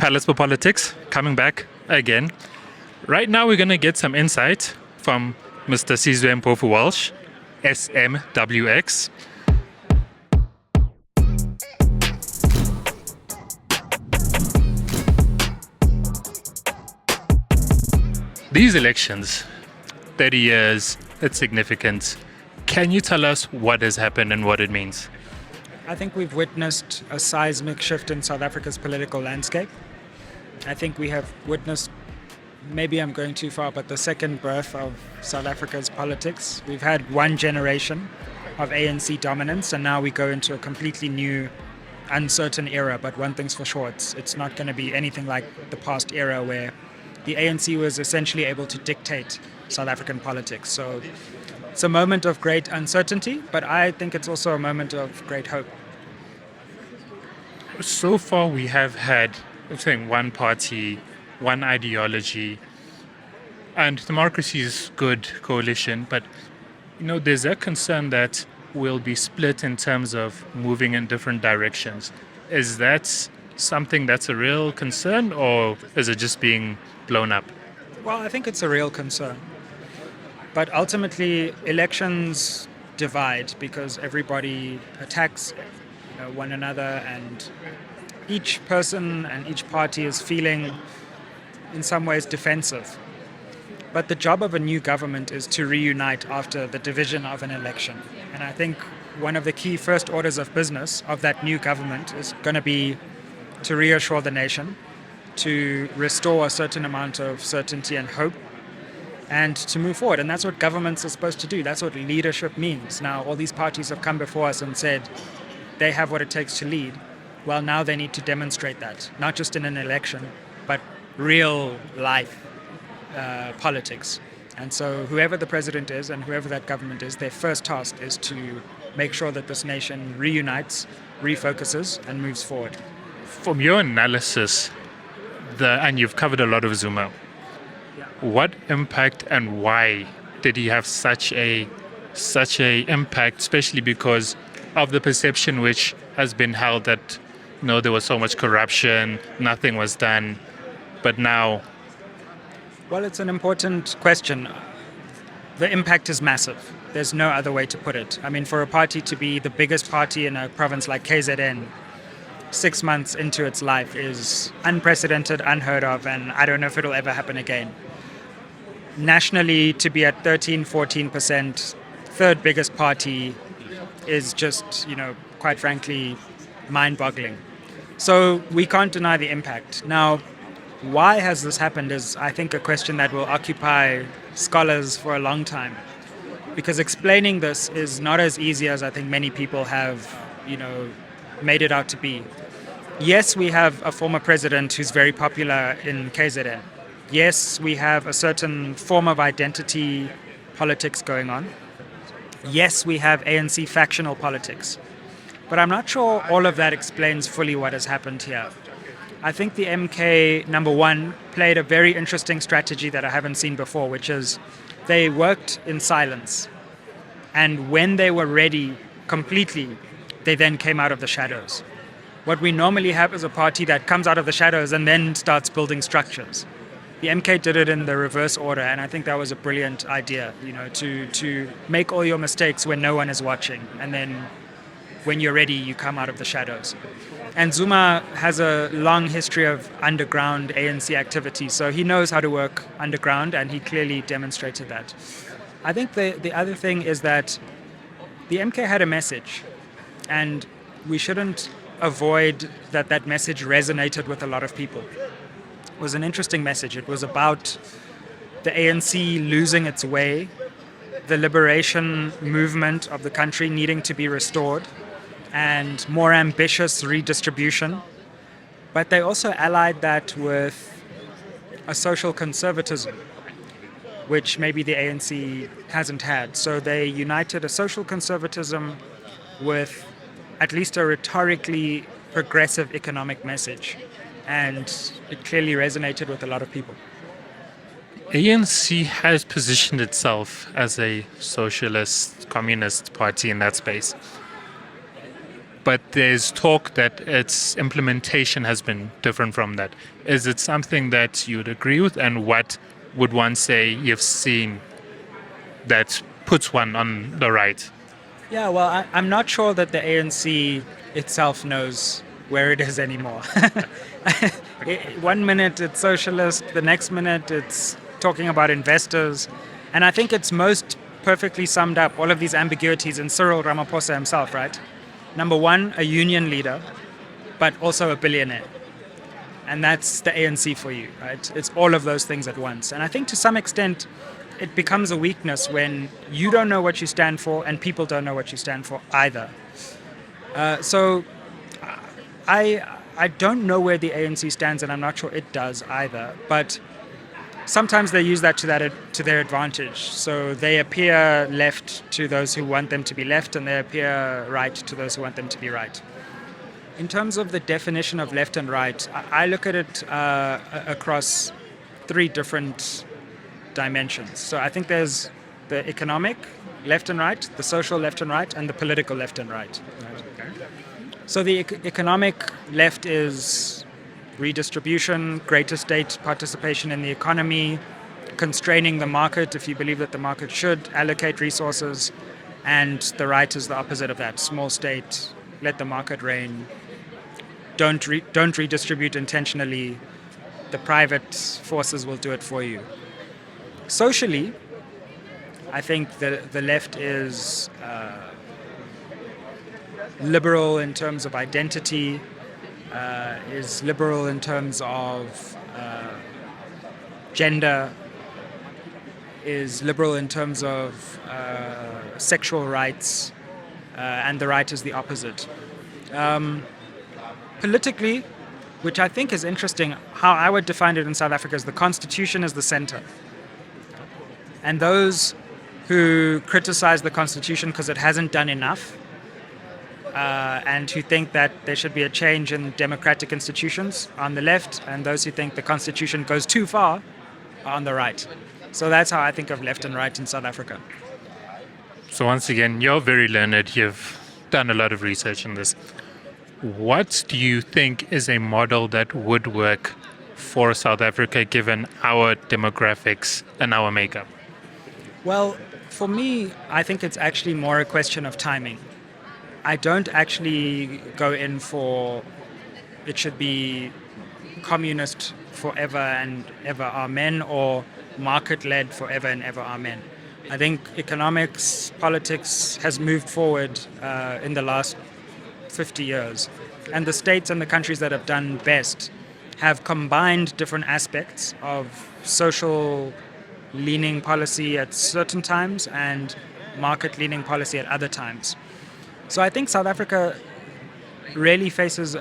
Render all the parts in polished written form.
Palace for Politics, coming back again. Right now we're going to get some insight from Mr. Sizwe Mpofu-Walsh, SMWX. These elections, 30 years, it's significant. Can you tell us what has happened and what it means? I think we've witnessed a seismic shift in South Africa's political landscape. I think we have witnessed, maybe I'm going too far, but the second birth of South Africa's politics. We've had one generation of ANC dominance, and now we go into a completely new, uncertain era. But one thing's for sure, it's not going to be anything like the past era where the ANC was essentially able to dictate South African politics. So it's a moment of great uncertainty, but I think it's also a moment of great hope. So far we have had, I'm saying, one party, one ideology, and democracy is good coalition, but there's a concern that we'll be split in terms of moving in different directions. Is that something that's a real concern, or is it just being blown up? Well, I think it's a real concern. But ultimately, elections divide because everybody attacks one another, and each person and each party is feeling, in some ways, defensive. But the job of a new government is to reunite after the division of an election. And I think one of the key first orders of business of that new government is going to be to reassure the nation, to restore a certain amount of certainty and hope, and to move forward. And that's what governments are supposed to do. That's what leadership means. Now, all these parties have come before us and said they have what it takes to lead. Well, now they need to demonstrate that, not just in an election, but real life politics. And so whoever the president is and whoever that government is, their first task is to make sure that this nation reunites, refocuses, and moves forward. From your analysis, and you've covered a lot of Zuma, what impact and why did he have such a impact, especially because of the perception which has been held that there was so much corruption, nothing was done, but now? Well, it's an important question. The impact is massive. There's no other way to put it. I mean, for a party to be the biggest party in a province like KZN 6 months into its life is unprecedented, unheard of, and I don't know if it'll ever happen again. Nationally, to be at 13-14%, third biggest party, is just, quite frankly, mind-boggling. So we can't deny the impact. Now, why has this happened is, I think, a question that will occupy scholars for a long time. Because explaining this is not as easy as I think many people have, made it out to be. Yes, we have a former president who's very popular in KZN. Yes, we have a certain form of identity politics going on. Yes, we have ANC factional politics. But I'm not sure all of that explains fully what has happened here. I think the MK, number one, played a very interesting strategy that I haven't seen before, which is they worked in silence. And when they were ready completely, they then came out of the shadows. What we normally have is a party that comes out of the shadows and then starts building structures. The MK did it in the reverse order, and I think that was a brilliant idea, to make all your mistakes when no one is watching, and then when you're ready, you come out of the shadows. And Zuma has a long history of underground ANC activity, so he knows how to work underground, and he clearly demonstrated that. I think the other thing is that the MK had a message, and we shouldn't avoid that message resonated with a lot of people. It was an interesting message. It was about the ANC losing its way, the liberation movement of the country needing to be restored, and more ambitious redistribution. But they also allied that with a social conservatism, which maybe the ANC hasn't had. So they united a social conservatism with at least a rhetorically progressive economic message. And it clearly resonated with a lot of people. ANC has positioned itself as a socialist, communist party in that space. but there's talk that its implementation has been different from that. Is it something that you'd agree with, and what would one say you've seen that puts one on the right? Yeah, well, I'm not sure that the ANC itself knows where it is anymore. One minute it's socialist, the next minute it's talking about investors. And I think it's most perfectly summed up, all of these ambiguities, in Cyril Ramaphosa himself, right? Number one, a union leader, but also a billionaire. And that's the ANC for you, right? It's all of those things at once. And I think to some extent, it becomes a weakness when you don't know what you stand for and people don't know what you stand for either. So I don't know where the ANC stands, and I'm not sure it does either. But sometimes they use that to their advantage. So they appear left to those who want them to be left, and they appear right to those who want them to be right. In terms of the definition of left and right, I look at it across three different dimensions. So I think there's the economic left and right, the social left and right, and the political left and right. So the economic left is redistribution, greater state participation in the economy, constraining the market if you believe that the market should allocate resources, and the right is the opposite of that. Small state, let the market reign, don't redistribute intentionally, the private forces will do it for you. Socially, I think the left is liberal in terms of identity, is liberal in terms of gender, is liberal in terms of sexual rights, and the right is the opposite. Politically, which I think is interesting, how I would define it in South Africa is the constitution is the center. And those who criticize the constitution because it hasn't done enough, and who think that there should be a change in democratic institutions on the left, and those who think the constitution goes too far are on the right. So that's how I think of left and right in South Africa. So once again, you're very learned. You've done a lot of research in this. What do you think is a model that would work for South Africa given our demographics and our makeup? Well, for me, I think it's actually more a question of timing. I don't actually go in for it should be communist forever and ever, amen, or market-led forever and ever, amen. I think economics, politics has moved forward in the last 50 years. And the states and the countries that have done best have combined different aspects of social leaning policy at certain times and market leaning policy at other times. So I think South Africa really faces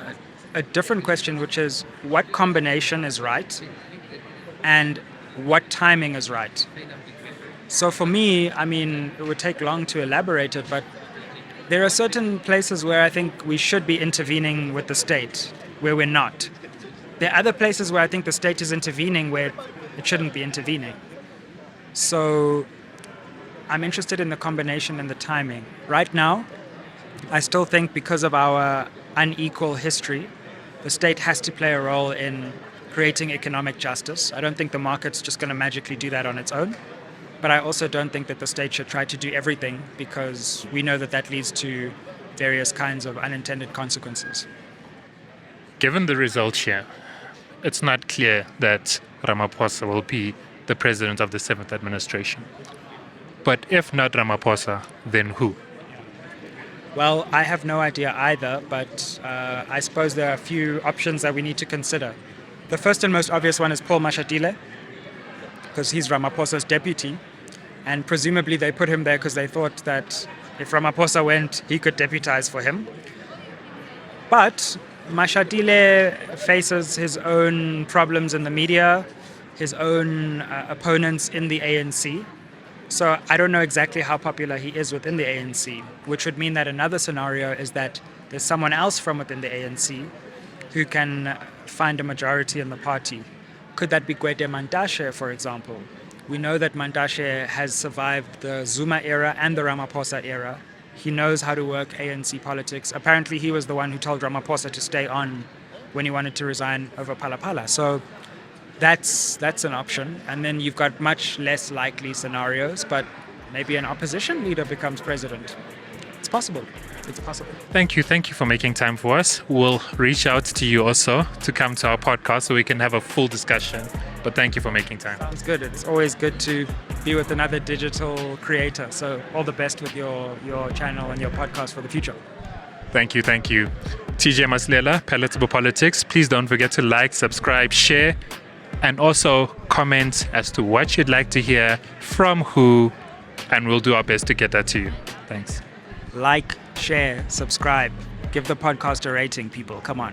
a different question, which is what combination is right and what timing is right. So for me, I mean, it would take long to elaborate it, but there are certain places where I think we should be intervening with the state, where we're not. There are other places where I think the state is intervening where it shouldn't be intervening. So I'm interested in the combination and the timing. Right now, I still think because of our unequal history, the state has to play a role in creating economic justice. I don't think the market's just going to magically do that on its own. But I also don't think that the state should try to do everything because we know that that leads to various kinds of unintended consequences. Given the results here, it's not clear that Ramaphosa will be the president of the 7th administration. But if not Ramaphosa, then who? Well, I have no idea either, but I suppose there are a few options that we need to consider. The first and most obvious one is Paul Mashatile, because he's Ramaphosa's deputy. And presumably they put him there because they thought that if Ramaphosa went, he could deputize for him. But Mashatile faces his own problems in the media, his own opponents in the ANC. So I don't know exactly how popular he is within the ANC, which would mean that another scenario is that there's someone else from within the ANC who can find a majority in the party. Could that be Gwede Mantashe, for example? We know that Mantashe has survived the Zuma era and the Ramaphosa era, He knows how to work ANC politics. Apparently, he was the one who told Ramaphosa to stay on when he wanted to resign over Palapala. So that's an option. And then you've got much less likely scenarios, but maybe an opposition leader becomes president. It's possible. It's possible. Thank you. Thank you for making time for us. We'll reach out to you also to come to our podcast so we can have a full discussion. But thank you for making time. Sounds good. It's always good to be with another digital creator. So all the best with your channel and your podcast for the future. Thank you. Thank you. TJ Maslela, Palatable Politics. Please don't forget to like, subscribe, share, and also comment as to what you'd like to hear from who, and we'll do our best to get that to you. Thanks. Like, share, subscribe. Give the podcast a rating, people. Come on.